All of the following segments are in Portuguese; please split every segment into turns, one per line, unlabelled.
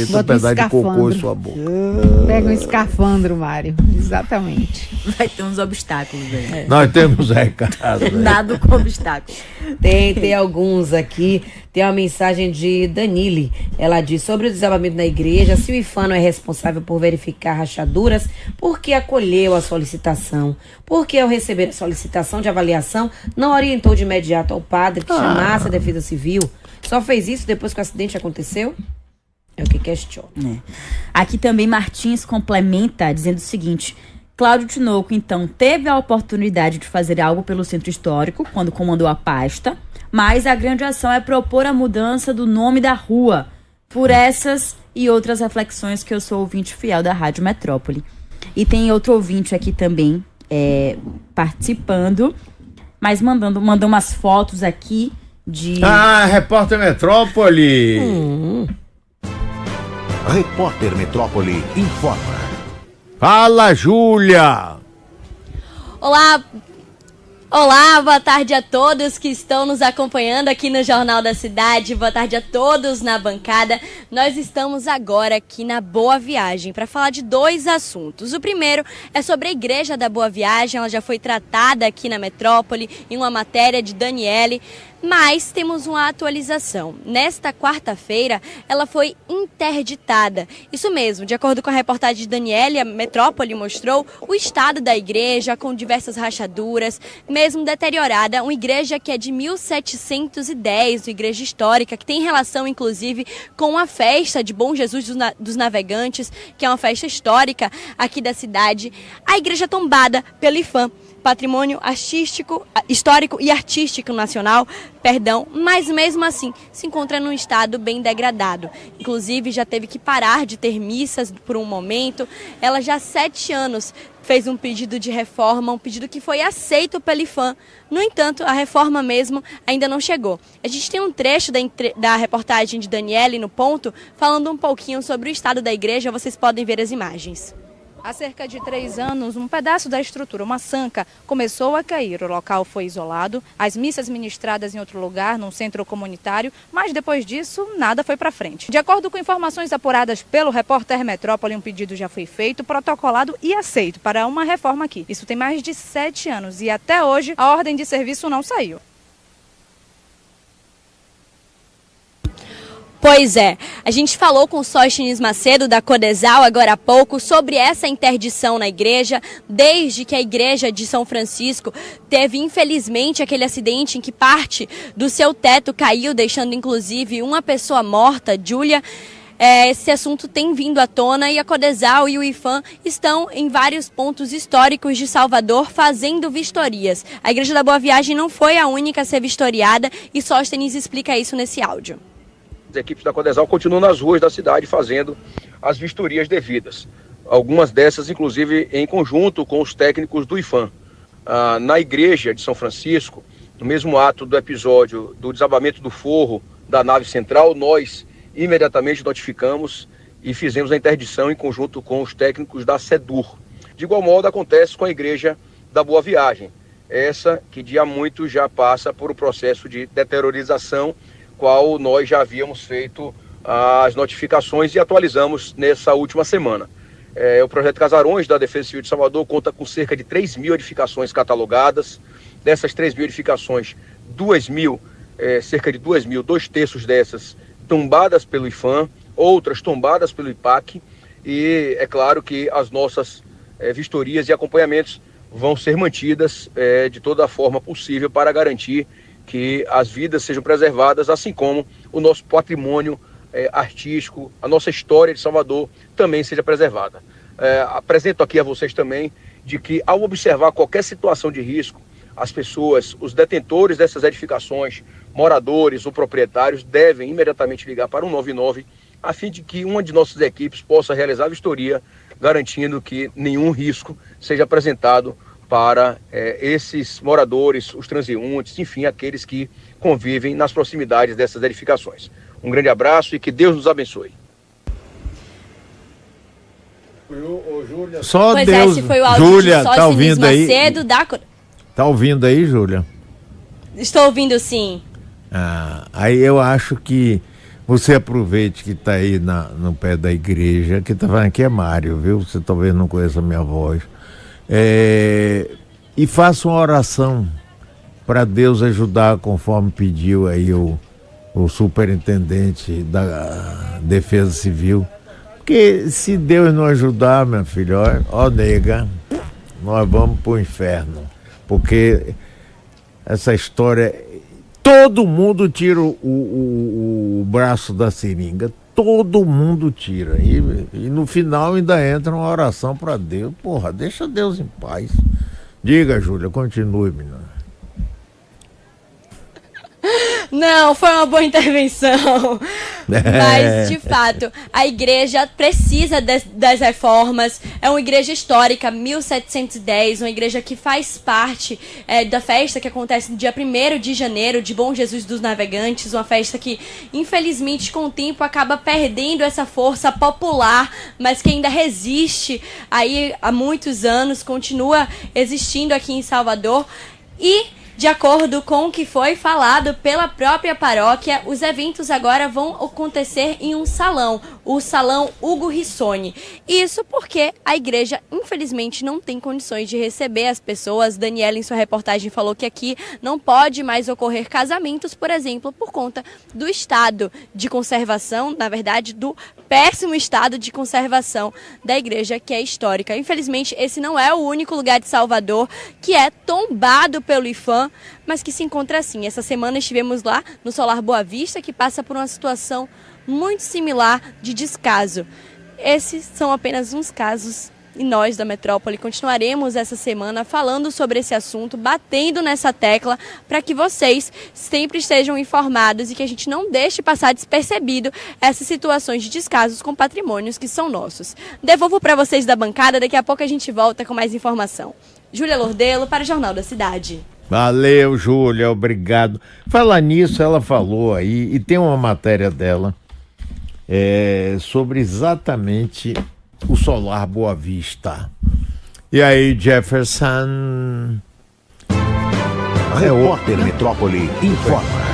Bota um escafandro. Sua boca. Pega um escafandro, Mário. Exatamente.
Vai ter uns obstáculos aí.
Nós temos recado.
Nada com obstáculo.
Tem alguns aqui. Tem uma mensagem de Danile. Ela diz: sobre o desabamento na igreja, se o IFAM não é responsável por verificar rachaduras, por que acolheu a solicitação? Por que, ao receber a solicitação de avaliação, não orientou de imediato ao padre que chamasse a Defesa Civil? Só fez isso depois que o acidente aconteceu? É o que questiona.
Aqui também Martins complementa dizendo o seguinte: Cláudio Tinoco, então, teve a oportunidade de fazer algo pelo centro histórico quando comandou a pasta, mas a grande ação é propor a mudança do nome da rua. Por essas e outras reflexões que eu sou ouvinte fiel da Rádio Metrópole. E tem outro ouvinte aqui também participando, mas mandou umas fotos aqui de...
Repórter Metrópole!
Repórter Metrópole informa.
Fala, Júlia!
Olá, boa tarde a todos que estão nos acompanhando aqui no Jornal da Cidade. Boa tarde a todos na bancada. Nós estamos agora aqui na Boa Viagem para falar de dois assuntos. O primeiro é sobre a Igreja da Boa Viagem. Ela já foi tratada aqui na Metrópole em uma matéria de Daniele. Mas temos uma atualização. Nesta quarta-feira, ela foi interditada. Isso mesmo, de acordo com a reportagem de Daniele, a Metrópole mostrou o estado da igreja com diversas rachaduras, mesmo deteriorada. Uma igreja que é de 1710, uma igreja histórica, que tem relação, inclusive, com a festa de Bom Jesus dos Navegantes, que é uma festa histórica aqui da cidade. A igreja tombada pelo IFAM. Patrimônio histórico e artístico nacional, mas mesmo assim se encontra num estado bem degradado. Inclusive já teve que parar de ter missas por um momento. Ela já há 7 anos fez um pedido de reforma, um pedido que foi aceito pelo IFAM. No entanto, a reforma mesmo ainda não chegou. A gente tem um trecho da reportagem de Daniele no Ponto, falando um pouquinho sobre o estado da igreja. Vocês podem ver as imagens.
Há cerca de 3 anos, um pedaço da estrutura, uma sanca, começou a cair. O local foi isolado, as missas ministradas em outro lugar, num centro comunitário, mas depois disso, nada foi para frente. De acordo com informações apuradas pelo repórter Metrópole, um pedido já foi feito, protocolado e aceito para uma reforma aqui. Isso tem mais de 7 anos e até hoje a ordem de serviço não saiu.
Pois é, a gente falou com o Sóstenes Macedo da Codesal agora há pouco sobre essa interdição na igreja, desde que a igreja de São Francisco teve infelizmente aquele acidente em que parte do seu teto caiu, deixando inclusive uma pessoa morta, Júlia. Esse assunto tem vindo à tona e a Codesal e o IFAM estão em vários pontos históricos de Salvador fazendo vistorias. A Igreja da Boa Viagem não foi a única a ser vistoriada e Sóstenes explica isso nesse áudio.
As equipes da Codesal continuam nas ruas da cidade fazendo as vistorias devidas. Algumas dessas, inclusive, em conjunto com os técnicos do IFAM. Na igreja de São Francisco, no mesmo ato do episódio do desabamento do forro da nave central, nós imediatamente notificamos e fizemos a interdição em conjunto com os técnicos da SEDUR. De igual modo acontece com a Igreja da Boa Viagem. Essa que de há muito já passa por um processo de deteriorização, qual nós já havíamos feito as notificações e atualizamos nessa última semana. O projeto Casarões da Defesa Civil de Salvador conta com cerca de 3.000 edificações catalogadas. Dessas 3.000 edificações, cerca de 2.000, 2/3 dessas tombadas pelo IFAM, outras tombadas pelo IPAC, e é claro que as nossas vistorias e acompanhamentos vão ser mantidas de toda a forma possível para garantir que as vidas sejam preservadas, assim como o nosso patrimônio artístico, a nossa história de Salvador também seja preservada. Apresento aqui a vocês também de que, ao observar qualquer situação de risco, as pessoas, os detentores dessas edificações, moradores ou proprietários, devem imediatamente ligar para o 199, a fim de que uma de nossas equipes possa realizar a vistoria, garantindo que nenhum risco seja apresentado para esses moradores, os transeuntes, enfim, aqueles que convivem nas proximidades dessas edificações. Um grande abraço e que Deus nos abençoe.
Só
pois
Deus.
Esse foi o áudio
Júlia,
de
tá ouvindo aí?
Macedo da...
Tá ouvindo aí, Júlia?
Estou ouvindo, sim.
Aí eu acho que Você aproveite que está aí no pé da igreja, que tá falando aqui é Mário, viu? Você talvez não conheça a minha voz. E faça uma oração para Deus ajudar, conforme pediu aí o superintendente da Defesa Civil. Porque se Deus não ajudar, minha filha, ó nega, nós vamos pro inferno. Porque essa história, todo mundo tira o braço da seringa, todo mundo tira. E no final ainda entra uma oração para Deus. Porra, deixa Deus em paz. Diga, Júlia, continue, menina.
Não, foi uma boa intervenção. Mas, de fato, a igreja precisa das reformas. É uma igreja histórica, 1710, uma igreja que faz parte da festa que acontece no dia 1º de janeiro, de Bom Jesus dos Navegantes, uma festa que, infelizmente, com o tempo acaba perdendo essa força popular, mas que ainda resiste aí há muitos anos, continua existindo aqui em Salvador. E, de acordo com o que foi falado pela própria paróquia, os eventos agora vão acontecer em um salão, o Salão Hugo Rissoni. Isso porque a igreja, infelizmente, não tem condições de receber as pessoas. Daniela, em sua reportagem, falou que aqui não pode mais ocorrer casamentos, por exemplo, por conta do estado de conservação, na verdade, do péssimo estado de conservação da igreja, que é histórica. Infelizmente, esse não é o único lugar de Salvador que é tombado pelo IPHAN, mas que se encontra assim. Essa semana estivemos lá no Solar Boa Vista, que passa por uma situação muito similar de descaso. Esses são apenas uns casos e nós da Metrópole continuaremos essa semana falando sobre esse assunto, batendo nessa tecla para que vocês sempre estejam informados e que a gente não deixe passar despercebido essas situações de descasos com patrimônios que são nossos. Devolvo para vocês da bancada, daqui a pouco a gente volta com mais informação. Júlia Lordelo para o Jornal da Cidade.
Valeu, Júlia, obrigado. Falar nisso, ela falou aí, e tem uma matéria dela sobre exatamente o Solar Boa Vista. E aí, Jefferson?
Repórter Metrópole informa.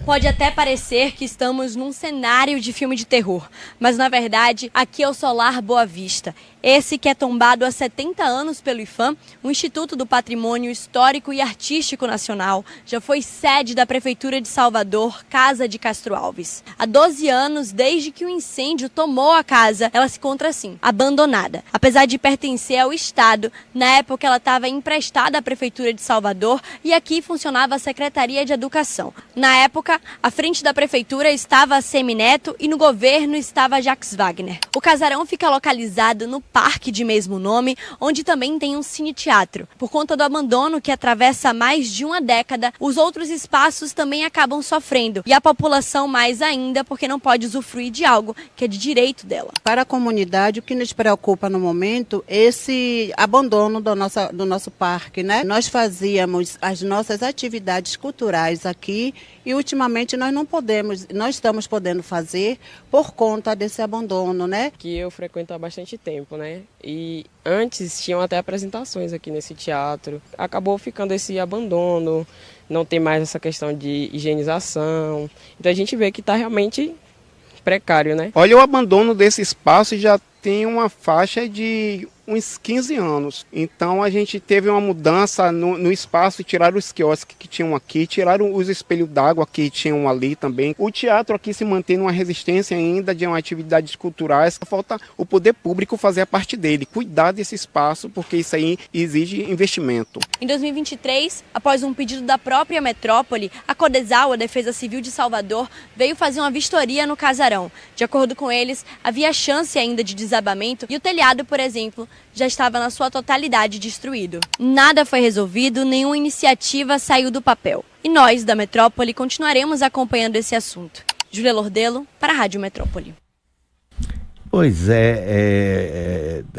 Pode até parecer que estamos num cenário de filme de terror, mas na verdade aqui é o Solar Boa Vista. Esse que é tombado há 70 anos pelo IPHAN, o Instituto do Patrimônio Histórico e Artístico Nacional, já foi sede da Prefeitura de Salvador, Casa de Castro Alves. Há 12 anos, desde que o incêndio tomou a casa, ela se encontra assim, abandonada. Apesar de pertencer ao Estado, na época ela estava emprestada à Prefeitura de Salvador e aqui funcionava a Secretaria de Educação. Na época, à frente da Prefeitura estava a Semineto e no governo estava Jacques Wagner. O casarão fica localizado no parque de mesmo nome, onde também tem um cine-teatro. Por conta do abandono que atravessa mais de uma década, os outros espaços também acabam sofrendo. E a população mais ainda, porque não pode usufruir de algo que é de direito dela.
Para a comunidade, o que nos preocupa no momento é esse abandono do nosso parque, né? Nós fazíamos as nossas atividades culturais aqui e ultimamente nós não estamos podendo fazer por conta desse abandono, né?
Que eu frequento há bastante tempo, né? E antes tinham até apresentações aqui nesse teatro. Acabou ficando esse abandono, não tem mais essa questão de higienização. Então a gente vê que está realmente precário, né?
Olha, o abandono desse espaço já tem uma faixa de uns 15 anos. Então a gente teve uma mudança no espaço, tiraram os quiosques que tinham aqui, tiraram os espelhos d'água que tinham ali também. O teatro aqui se mantém numa resistência ainda de uma atividades culturais. Falta o poder público fazer a parte dele, cuidar desse espaço, porque isso aí exige investimento.
Em 2023, após um pedido da própria Metrópole, a Codesal, a Defesa Civil de Salvador, veio fazer uma vistoria no casarão. De acordo com eles, havia chance ainda de desabamento e o telhado, por exemplo, já estava na sua totalidade destruído. Nada foi resolvido, nenhuma iniciativa saiu do papel. E nós, da Metrópole, continuaremos acompanhando esse assunto. Júlia Lordelo, para a Rádio Metrópole.
Pois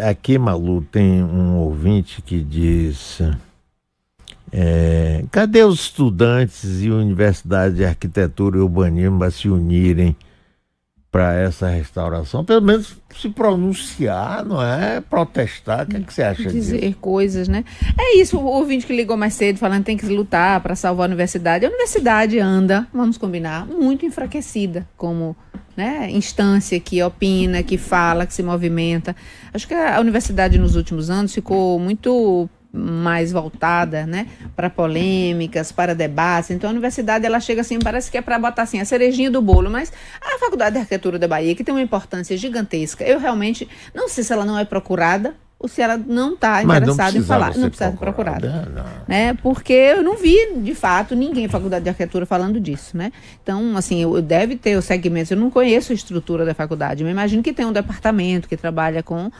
aqui, Malu, tem um ouvinte que diz... cadê os estudantes e Universidade de Arquitetura e Urbanismo para se unirem para essa restauração, pelo menos se pronunciar, não é protestar. O que você acha disso?
Dizer coisas, né? É isso, o ouvinte que ligou mais cedo falando que tem que lutar para salvar a universidade. A universidade anda, vamos combinar, muito enfraquecida como, né, instância que opina, que fala, que se movimenta. Acho que a universidade nos últimos anos ficou muito mais voltada, né, para polêmicas, para debates. Então a universidade, ela chega assim, parece que é para botar assim a cerejinha do bolo, mas a Faculdade de Arquitetura da Bahia, que tem uma importância gigantesca, eu realmente não sei se ela não é procurada ou se ela não está interessada em falar. Não precisa ser procurada. Né? Porque eu não vi, de fato, ninguém na Faculdade de Arquitetura falando disso, né? Então, assim, deve ter os segmentos, eu não conheço a estrutura da faculdade, mas imagino que tem um departamento que trabalha com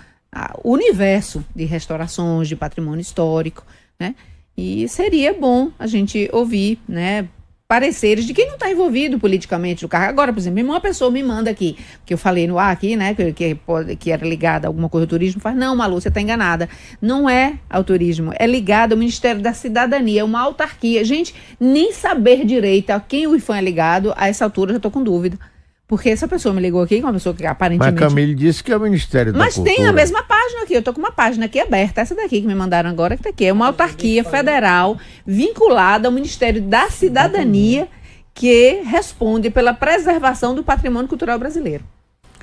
o universo de restaurações, de patrimônio histórico, né? E seria bom a gente ouvir, né, pareceres de quem não está envolvido politicamente no carro. Agora, por exemplo, uma pessoa me manda aqui, que eu falei no ar aqui, né, que era ligada a alguma coisa do turismo, faz, não, Malu, você está enganada. Não é ao turismo, é ligado ao Ministério da Cidadania, é uma autarquia. Gente, nem saber direito a quem o IFAM é ligado, a essa altura eu já estou com dúvida. Porque essa pessoa me ligou aqui, uma pessoa que aparentemente...
Mas Camille disse que é o Ministério da Cultura.
Mas tem a mesma página aqui, eu tô com uma página aqui aberta, essa daqui que me mandaram agora, que tá aqui, é uma autarquia federal vinculada ao Ministério da Cidadania, que responde pela preservação do patrimônio cultural brasileiro.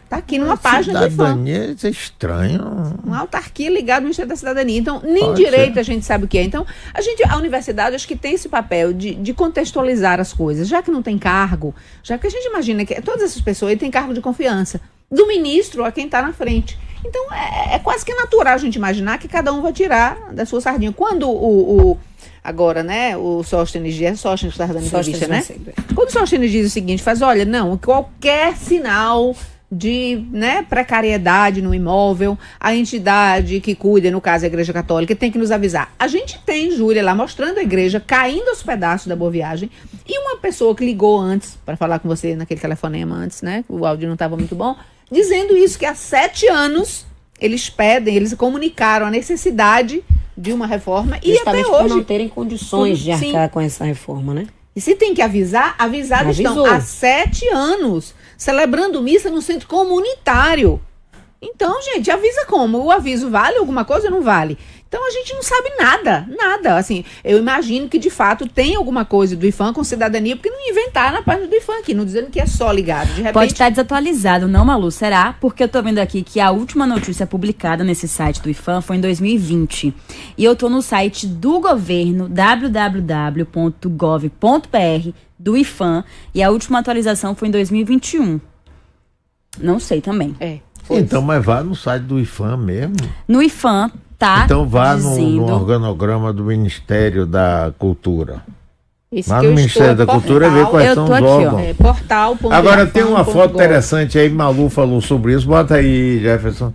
Tá aqui numa página do IFAM.
Cidadania, isso é estranho.
Uma autarquia ligada ao Ministério da Cidadania. Então, nem direito a gente sabe o que é. Então, a universidade, acho que tem esse papel de contextualizar as coisas. Já que não tem cargo, já que a gente imagina que todas essas pessoas têm cargo de confiança, do ministro a quem está na frente. Então, é quase que natural a gente imaginar que cada um vai tirar da sua sardinha. Quando agora, né, o Sóstenes Dias, Sóstenes que está dando entrevista, né? Quando o Sóstenes diz o seguinte, faz, olha, não, qualquer sinal de, né, precariedade no imóvel, a entidade que cuida, no caso a Igreja Católica, tem que nos avisar. A gente tem Júlia lá mostrando a igreja caindo aos pedaços da Boa Viagem, e uma pessoa que ligou antes, para falar com você naquele telefonema antes, né, o áudio não estava muito bom, dizendo isso, que há 7 anos eles comunicaram a necessidade de uma reforma, e até hoje...
por não terem condições de arcar com essa reforma, né?
E se tem que avisados estão há 7 anos, celebrando missa no centro comunitário. Então, gente, avisa como? O aviso vale alguma coisa ou não vale? Então, a gente não sabe nada. Assim, eu imagino que, de fato, tem alguma coisa do IFAM com cidadania, porque não inventaram na página do IFAM aqui, não dizendo que é só ligado. De repente...
Pode estar desatualizado, não, Malu? Será? Porque eu tô vendo aqui que a última notícia publicada nesse site do IFAM foi em 2020. E eu tô no site do governo, www.gov.br, do IFAM, e a última atualização foi em 2021. Não sei também.
Então, mas vá no site do IFAM mesmo.
No IFAM tá.
Então vá
dizendo...
no organograma do Ministério da Cultura.
Esse
Vá no Ministério da Cultura e ver quais são os órgãos.
Portal.
Agora tem uma foto interessante aí, Malu falou sobre isso. Bota aí, Jefferson.